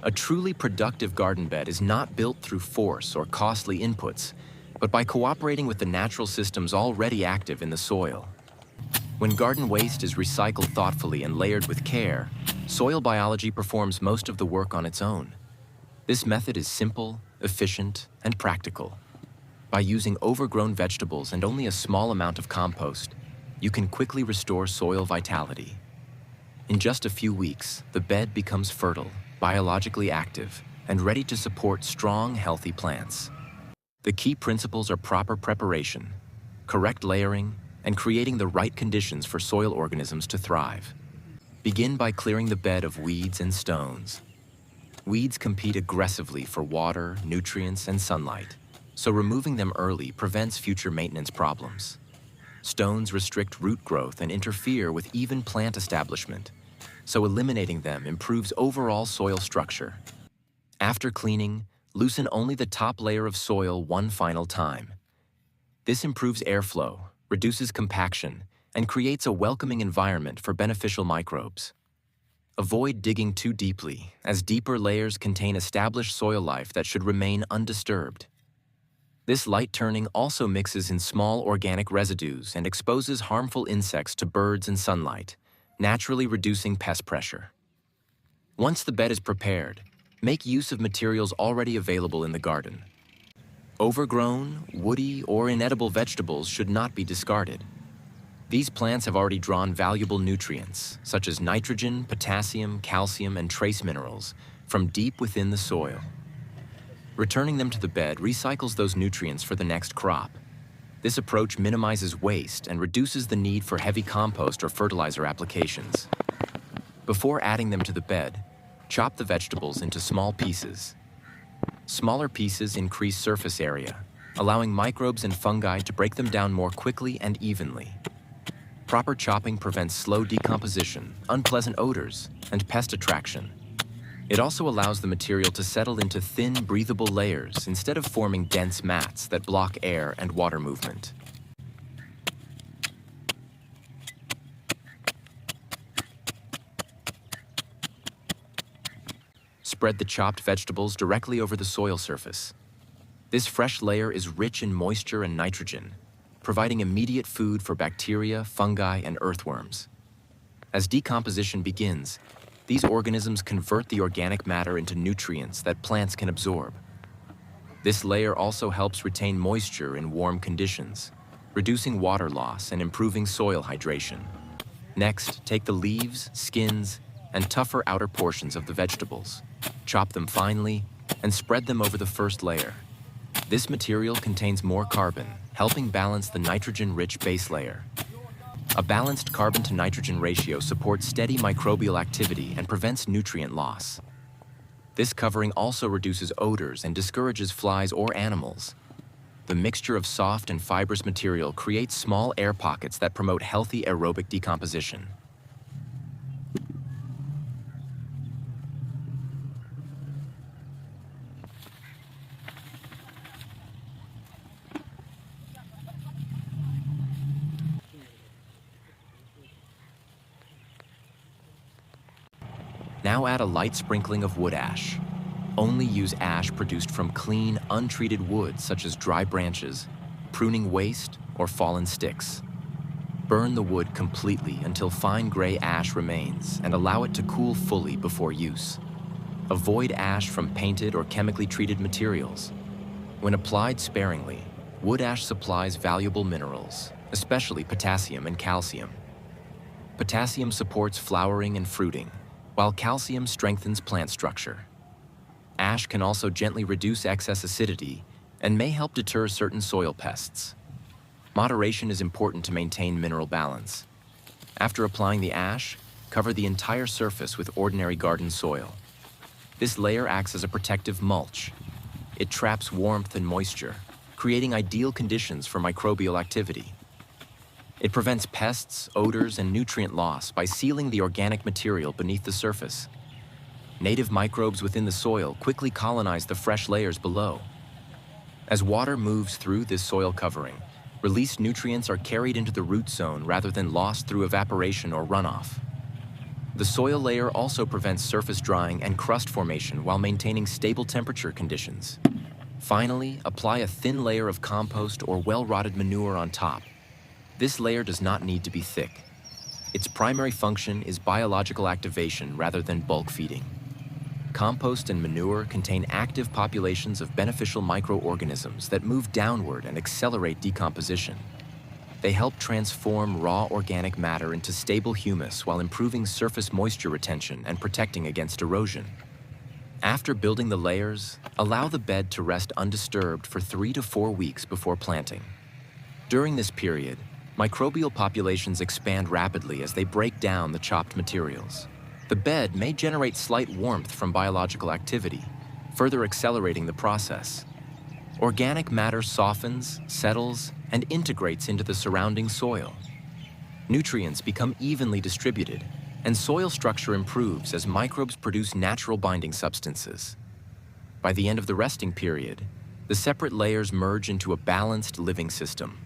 A truly productive garden bed is not built through force or costly inputs, but by cooperating with the natural systems already active in the soil. When garden waste is recycled thoughtfully and layered with care, soil biology performs most of the work on its own. This method is simple, efficient, and practical. By using overgrown vegetables and only a small amount of compost, you can quickly restore soil vitality. In just a few weeks, the bed becomes fertile, biologically active, and ready to support strong, healthy plants. The key principles are proper preparation, correct layering, and creating the right conditions for soil organisms to thrive. Begin by clearing the bed of weeds and stones. Weeds compete aggressively for water, nutrients, and sunlight, so removing them early prevents future maintenance problems. Stones restrict root growth and interfere with even plant establishment, so eliminating them improves overall soil structure. After cleaning, loosen only the top layer of soil one final time. This improves airflow, reduces compaction, and creates a welcoming environment for beneficial microbes. Avoid digging too deeply, as deeper layers contain established soil life that should remain undisturbed. This light turning also mixes in small organic residues and exposes harmful insects to birds and sunlight, naturally reducing pest pressure. Once the bed is prepared, make use of materials already available in the garden. Overgrown, woody, or inedible vegetables should not be discarded. These plants have already drawn valuable nutrients, such as nitrogen, potassium, calcium, and trace minerals, from deep within the soil. Returning them to the bed recycles those nutrients for the next crop. This approach minimizes waste and reduces the need for heavy compost or fertilizer applications. Before adding them to the bed, chop the vegetables into small pieces. Smaller pieces increase surface area, allowing microbes and fungi to break them down more quickly and evenly. Proper chopping prevents slow decomposition, unpleasant odors, and pest attraction. It also allows the material to settle into thin, breathable layers instead of forming dense mats that block air and water movement. Spread the chopped vegetables directly over the soil surface. This fresh layer is rich in moisture and nitrogen, providing immediate food for bacteria, fungi, and earthworms. As decomposition begins, these organisms convert the organic matter into nutrients that plants can absorb. This layer also helps retain moisture in warm conditions, reducing water loss and improving soil hydration. Next, take the leaves, skins, and tougher outer portions of the vegetables. Chop them finely and spread them over the first layer. This material contains more carbon, helping balance the nitrogen-rich base layer. A balanced carbon-to-nitrogen ratio supports steady microbial activity and prevents nutrient loss. This covering also reduces odors and discourages flies or animals. The mixture of soft and fibrous material creates small air pockets that promote healthy aerobic decomposition. Now add a light sprinkling of wood ash. Only use ash produced from clean, untreated wood such as dry branches, pruning waste, or fallen sticks. Burn the wood completely until fine gray ash remains and allow it to cool fully before use. Avoid ash from painted or chemically treated materials. When applied sparingly, wood ash supplies valuable minerals, especially potassium and calcium. Potassium supports flowering and fruiting, while calcium strengthens plant structure. Ash can also gently reduce excess acidity and may help deter certain soil pests. Moderation is important to maintain mineral balance. After applying the ash, cover the entire surface with ordinary garden soil. This layer acts as a protective mulch. It traps warmth and moisture, creating ideal conditions for microbial activity. It prevents pests, odors, and nutrient loss by sealing the organic material beneath the surface. Native microbes within the soil quickly colonize the fresh layers below. As water moves through this soil covering, released nutrients are carried into the root zone rather than lost through evaporation or runoff. The soil layer also prevents surface drying and crust formation while maintaining stable temperature conditions. Finally, apply a thin layer of compost or well-rotted manure on top. This layer does not need to be thick. Its primary function is biological activation rather than bulk feeding. Compost and manure contain active populations of beneficial microorganisms that move downward and accelerate decomposition. They help transform raw organic matter into stable humus while improving surface moisture retention and protecting against erosion. After building the layers, allow the bed to rest undisturbed for 3 to 4 weeks before planting. During this period, microbial populations expand rapidly as they break down the chopped materials. The bed may generate slight warmth from biological activity, further accelerating the process. Organic matter softens, settles, and integrates into the surrounding soil. Nutrients become evenly distributed, and soil structure improves as microbes produce natural binding substances. By the end of the resting period, the separate layers merge into a balanced living system.